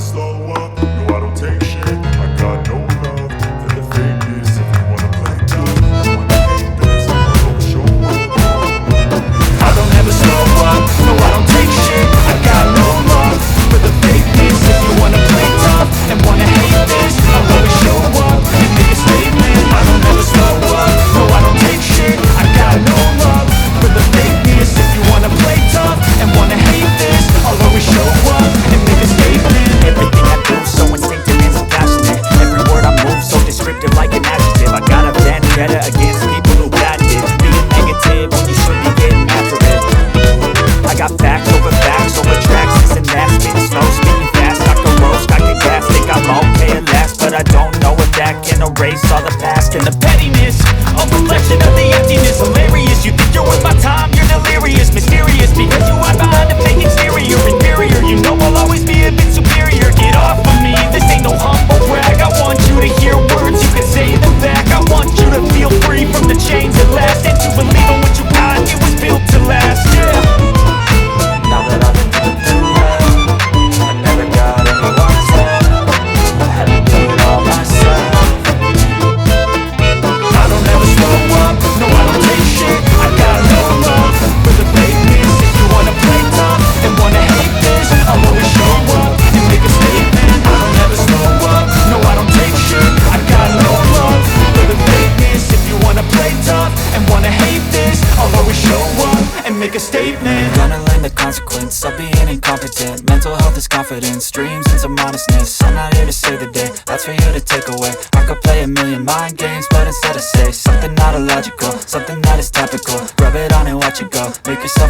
slow up, no I don't take shit. I got no love for the fakeness. If you wanna play tough, you wanna hate this, I'll always show up. I don't ever slow up, no I don't take shit. I got no love for the fakeness. If you wanna play tough and wanna hate this, I'll always show up and make a statement. I don't ever slow up, no I don't take shit. I got no love for the fakeness. If you wanna play tough and wanna hate this, I'll always show up and make a statement. Everything I do so instinctive and so passionate. Every word I move so descriptive like an adjective. I got a vendetta against people who got it. Being negative when you should be getting after it. I got facts over tracks, this and that. Spitting slow, speaking fast, I can roast, I can gas. Think I'm okay at last, but I don't know if that can erase all the past. And the pettiness, a reflection of the emptiness. Hilarious, you think you're worth my time, you're delirious. Mysterious, because you hide behind a fake exterior. Inferior, you know I'll always be a bit superior. Get off of me, this ain't no humble brag. I want you to hear words, you can say them back. I want you to feel free from the chains at last, and to believe in what you got, it was built to last, yeah. Now that I've been through hell, I never got anyone's help. I had to do it all myself. I don't ever slow up, no I don't take shit. I got no love for the fakeness. If you wanna play tough and wanna hate this, I'll always show up and make a statement. I don't ever slow up, no I don't take shit. I got no love for the fakeness. If you wanna play tough and wanna hate this, I'll always show up and make a statement. Gonna learn the consequence of being incompetent. Mental health is confidence, dreams and some honestness. I'm not here to save the day, that's for you to take away. I could play a million mind games, but instead I say something not illogical, something that is topical. Rub it on and watch it go, make yourself